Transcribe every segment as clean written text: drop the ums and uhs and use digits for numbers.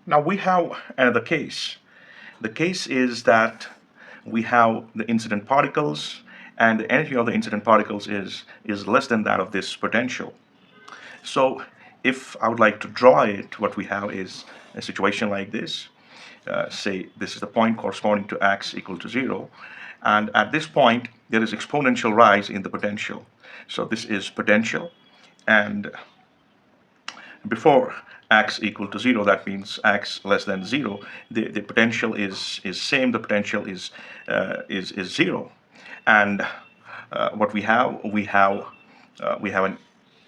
Now we have another case. The case is that we have the incident particles, and the energy of the incident particles is less than that of this potential. So if I would like to draw it, what we have is a situation like this. Say this is the point corresponding to x equal to 0, and at this point there is exponential rise in the potential. So this is potential, and before x equal to 0, that means x less than 0, the potential is same, the potential is 0. And what we have an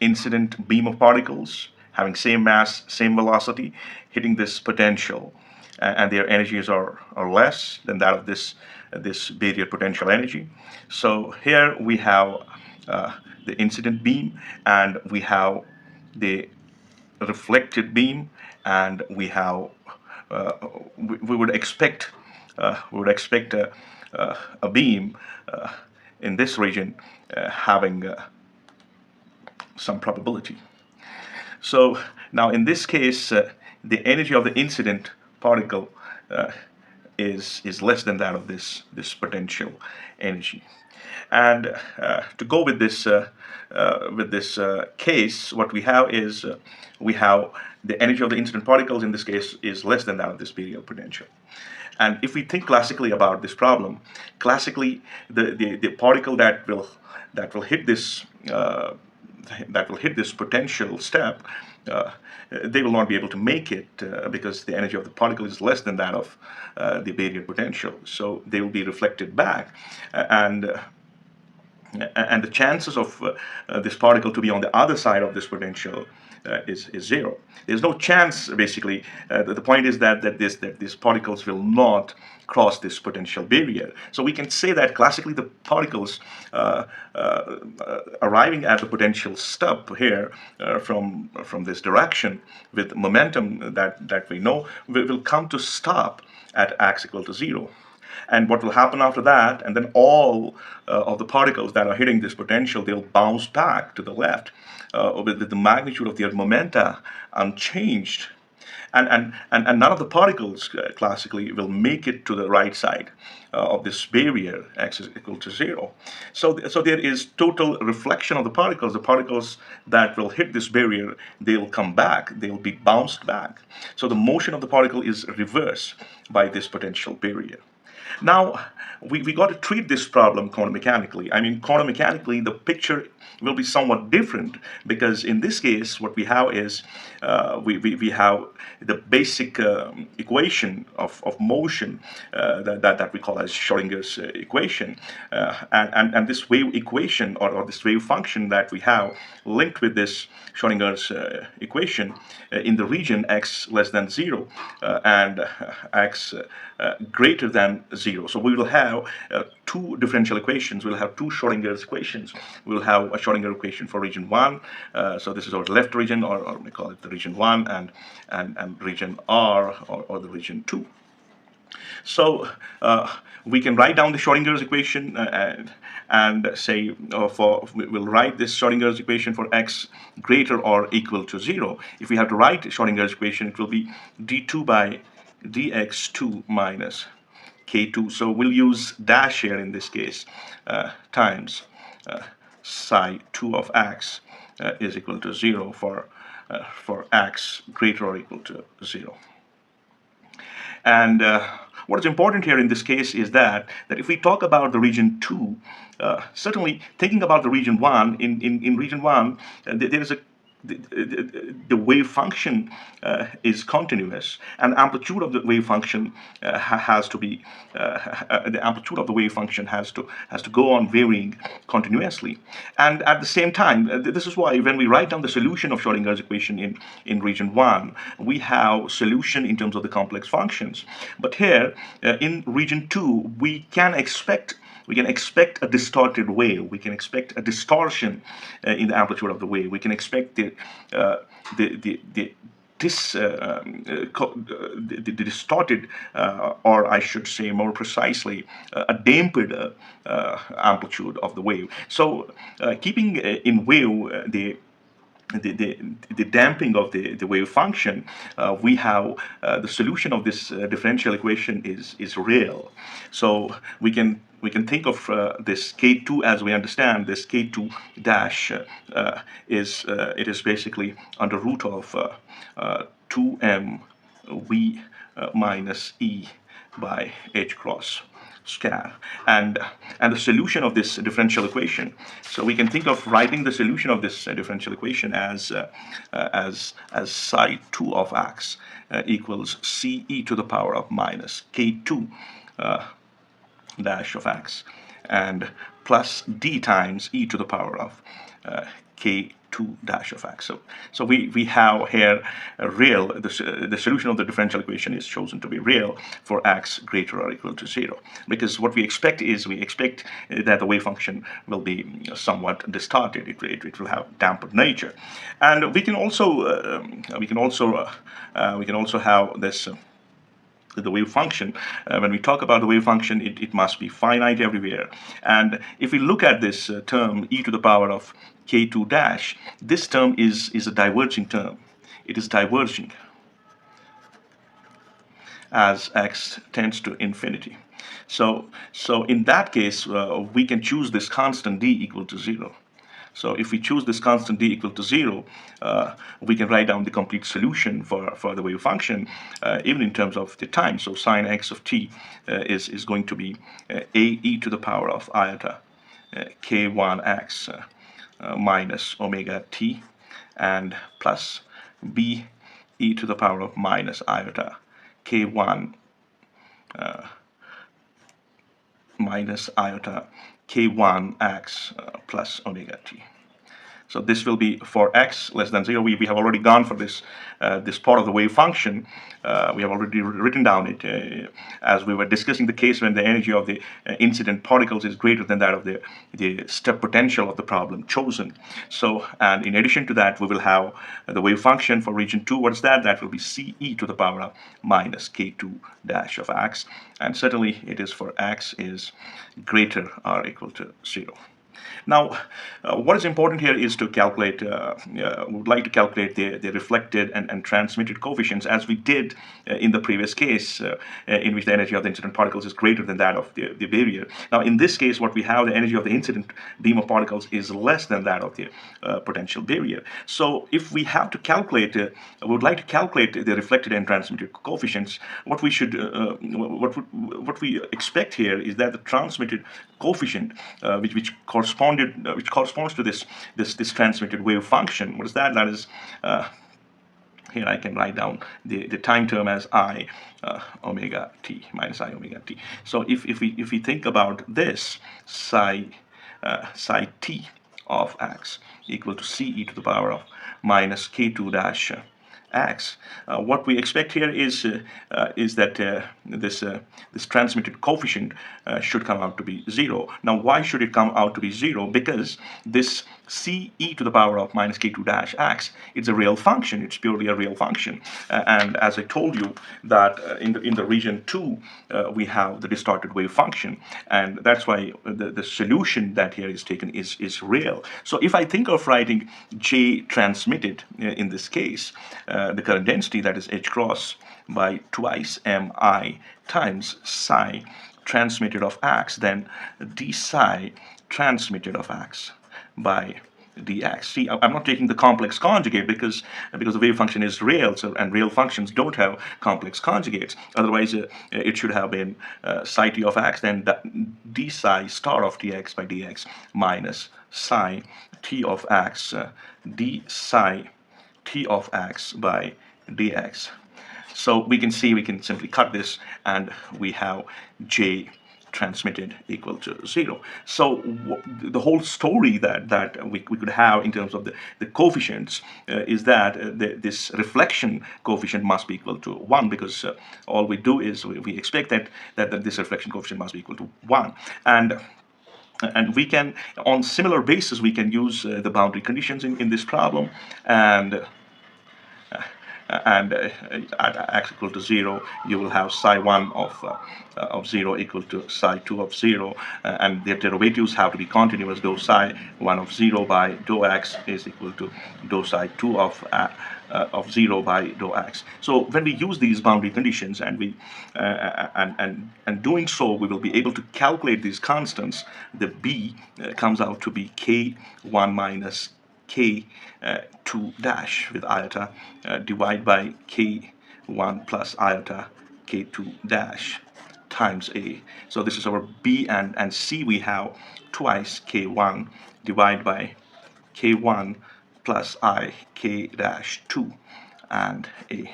incident beam of particles having same mass, same velocity, hitting this potential, and their energies are less than that of this barrier potential energy. So here we have the incident beam, and we have the reflected beam, and we have we would expect a beam in this region having some probability. So now in this case, the energy of the incident particle is less than that of this potential energy. And to go with this case, what we have is we have the energy of the incident particles in this case is less than that of this barrier potential. And if we think classically about this problem, classically the particle that will hit this potential step, they will not be able to make it because the energy of the particle is less than that of the barrier potential. So they will be reflected back, and the chances of this particle to be on the other side of this potential is 0. There's no chance, basically. The point is that these particles will not cross this potential barrier. So we can say that classically the particles arriving at the potential stub here from this direction with momentum that we know will come to stop at x equal to 0. And what will happen after that, and then all of the particles that are hitting this potential, they'll bounce back to the left with the magnitude of their momenta unchanged. And none of the particles classically will make it to the right side of this barrier, x is equal to 0. So there is total reflection of the particles. The particles that will hit this barrier, they'll come back, they'll be bounced back. So the motion of the particle is reversed by this potential barrier. Now, we got to treat this problem quantum mechanically. I mean, quantum mechanically, the picture will be somewhat different, because in this case, what we have is we have the basic equation of motion that we call as Schrodinger's equation. And this wave equation, or this wave function that we have linked with this Schrodinger's equation in the region x less than 0 and x greater than 0. So we will have two differential equations. We'll have two Schrodinger's equations. We'll have a Schrodinger equation for region 1. So this is our left region, or we call it the region 1, and region R, or the region 2. So we can write down the Schrodinger's equation and say we'll write this Schrodinger's equation for x greater or equal to 0. If we have to write Schrodinger's equation, it will be d2 by dx2 minus k2. So we'll use dash here in this case, times psi 2 of x is equal to 0 for x greater or equal to 0. And what is important here in this case is that if we talk about the region 2, certainly thinking about the region 1, in region 1, there is the wave function is continuous, and amplitude of the wave function has to be the amplitude of the wave function has to go on varying continuously. And at the same time, this is why when we write down the solution of Schrodinger's equation in region 1, we have solution in terms of the complex functions. But here in region 2, we can expect a distorted wave. We can expect a distortion in the amplitude of the wave. We can expect the distorted, or I should say more precisely, a dampened amplitude of the wave. So keeping in view the, the damping of the wave function, we have the solution of this differential equation is real. So we can think of this k2 as we understand this k2 dash it is basically under root of 2m v minus e by h cross scar, and the solution of this differential equation. So we can think of writing the solution of this differential equation as psi 2 of x equals c e to the power of minus k2 dash of x and plus d times e to the power of k2 dash of x. So we have here a real, the solution of the differential equation is chosen to be real for x greater or equal to 0, because what we expect is that the wave function will be somewhat distorted. It will have dampened nature, and we can also have this the wave function. When we talk about the wave function, it must be finite everywhere. And if we look at this term e to the power of k2 dash, this term is a diverging term. It is diverging as x tends to infinity. So in that case, we can choose this constant d equal to 0. So if we choose this constant d equal to 0, we can write down the complete solution for the wave function, even in terms of the time. So sine x of t is going to be a e to the power of iota k1x minus omega t, and plus b e to the power of minus iota k1 minus iota k1x plus omega t. So this will be for x less than 0. We have already gone for this this part of the wave function. We have already written down it as we were discussing the case when the energy of the incident particles is greater than that of the step potential of the problem chosen. So, and in addition to that, we will have the wave function for region 2. What is that? That will be c e to the power of minus k2 dash of x. And certainly it is for x is greater or equal to 0. Now, what is important here is to calculate, we would like to calculate the reflected and transmitted coefficients, as we did in the previous case, in which the energy of the incident particles is greater than that of the barrier. Now, in this case, what we have, the energy of the incident beam of particles is less than that of the potential barrier. So, if we have to calculate, we would like to calculate the reflected and transmitted coefficients, what we should, what we expect here is that the transmitted coefficient, which corresponds to this transmitted wave function. What is that? That is here I can write down the time term as I omega t minus I omega t. So if we think about this, psi t of x equal to c e to the power of minus k2 dash x, what we expect here is that this transmitted coefficient should come out to be 0. Now, why should it come out to be 0? Because this c e to the power of minus k2 dash x, it's a real function. It's purely a real function. And as I told you that in the region 2, we have the distorted wave function, and that's why the solution that here is taken is real. So if I think of writing J transmitted in this case, the current density, that is h cross by twice mi times psi transmitted of x, then d psi transmitted of x by dx. See, I'm not taking the complex conjugate because the wave function is real, so, and real functions don't have complex conjugates. Otherwise, it should have been psi t of x, then d psi star of dx by dx minus psi t of x d psi t of x by dx. So we can see, we can simply cut this, and we have J transmitted equal to 0. So the whole story that we could have in terms of the coefficients is that this reflection coefficient must be equal to 1, because all we do is we expect that this reflection coefficient must be equal to 1. And we can, on similar basis, we can use the boundary conditions in this problem, and and at x equal to 0, you will have psi 1 of 0 equal to psi 2 of 0, and their derivatives have to be continuous. Dou psi 1 of 0 by dou x is equal to dou psi 2 of 0 by dou x. So when we use these boundary conditions, and we and doing so, we will be able to calculate these constants. The b comes out to be k1 minus k2 dash with iota divided by k1 plus iota k2 dash times a. So this is our b, and c we have twice k1 divided by k1 plus I k dash 2 and a.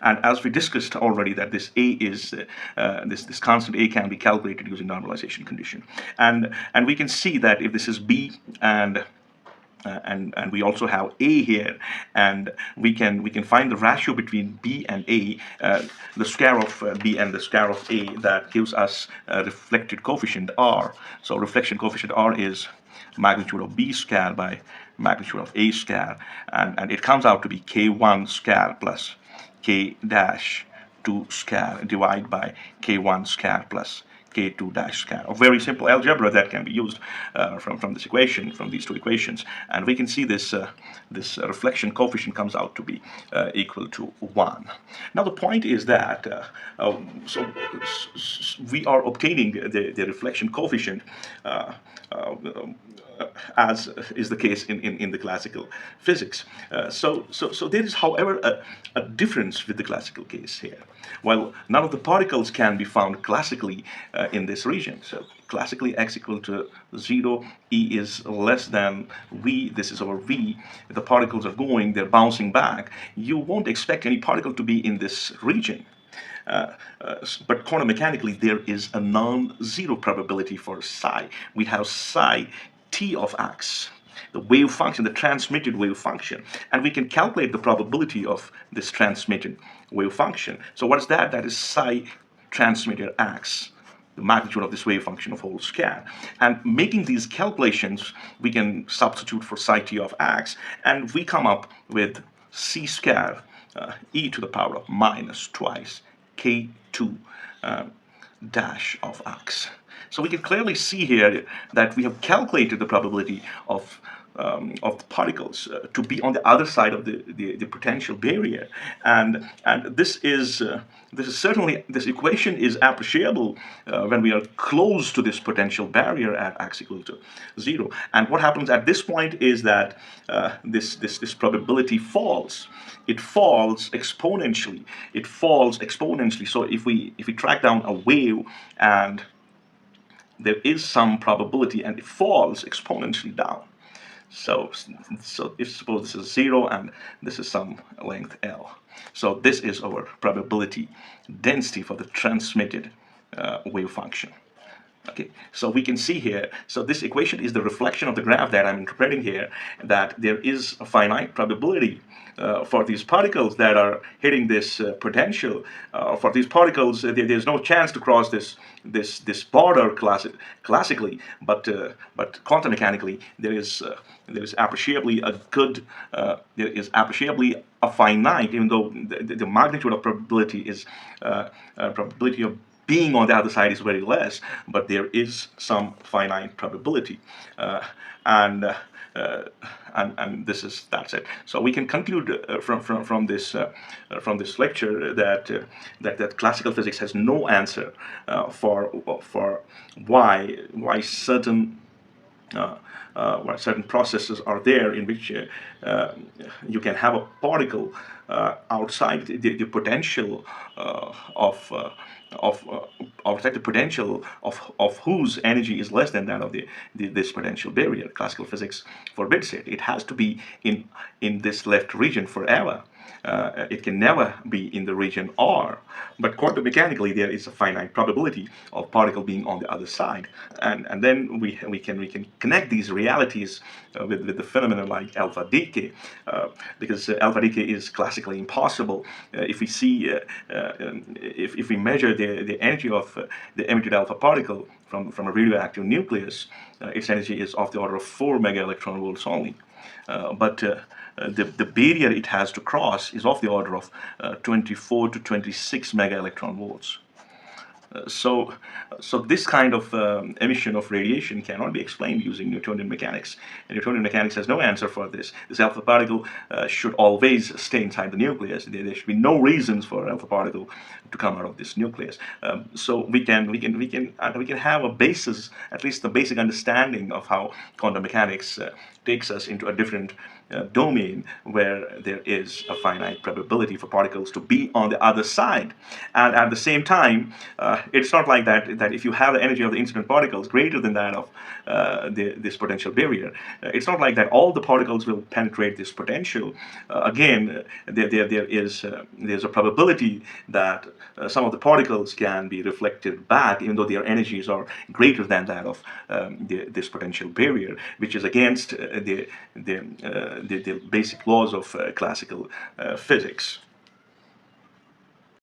And as we discussed already, that this a is this constant a can be calculated using normalization condition, and we can see that if this is b and we also have a here, and we can find the ratio between b and a, the square of b and the square of a, that gives us a reflected coefficient r. So reflection coefficient r is magnitude of b square by magnitude of a square, and it comes out to be k1 square plus k dash 2 square divided by k1 square plus k2 dash square. A very simple algebra that can be used from this equation, from these two equations, and we can see this reflection coefficient comes out to be equal to 1. Now the point is that we are obtaining the reflection coefficient as is the case in the classical physics. So there is, however, a difference with the classical case here. While none of the particles can be found classically in this region, so classically x equal to 0, E is less than V, this is our V, the particles are going, they're bouncing back, you won't expect any particle to be in this region. But quantum mechanically, there is a non-zero probability for psi. We have psi t of x, the wave function, the transmitted wave function, and we can calculate the probability of this transmitted wave function. So what is that? That is psi transmitted x, the magnitude of this wave function of whole square. And making these calculations, we can substitute for psi t of x, and we come up with c square e to the power of minus twice k2 dash of x. So we can clearly see here that we have calculated the probability of the particles to be on the other side of the potential barrier, and this is certainly, this equation is appreciable when we are close to this potential barrier at x equal to 0. And what happens at this point is that this probability falls. It falls exponentially. It falls exponentially. So if we track down a wave, and there is some probability, and it falls exponentially down. So if suppose this is 0 and this is some length L. So this is our probability density for the transmitted wave function. Okay, so we can see here, so this equation is the reflection of the graph that I'm interpreting here, that there is a finite probability for these particles that are hitting this potential. For these particles, there's no chance to cross this border classically, but quantum mechanically, there is appreciably a good, there is appreciably a finite, even though the magnitude of probability is probability of being on the other side is very less, but there is some finite probability, and that's it. So we can conclude from this lecture that classical physics has no answer for why certain certain processes are there in which you can have a particle outside the potential outside the potential of whose energy is less than that of this potential barrier. Classical physics forbids it. It has to be in this left region forever. It can never be in the region R. But quantum mechanically, there is a finite probability of particle being on the other side, and then we can connect these realities with the phenomena like alpha decay, because alpha decay is classically impossible. If we see if we measure the energy of the emitted alpha particle from a radioactive nucleus, its energy is of the order of 4 mega electron volts only. but the barrier it has to cross is of the order of 24 to 26 mega electron volts. So this kind of emission of radiation cannot be explained using Newtonian mechanics. And Newtonian mechanics has no answer for this. This alpha particle should always stay inside the nucleus. There should be no reasons for alpha particle to come out of this nucleus. So we can have a basis, at least the basic understanding of how quantum mechanics takes us into a different domain where there is a finite probability for particles to be on the other side. And at the same time, it's not like that if you have the energy of the incident particles greater than that of this potential barrier, it's not like that all the particles will penetrate this potential. Again, there's a probability that some of the particles can be reflected back, even though their energies are greater than that of this potential barrier, which is against the basic laws of classical physics.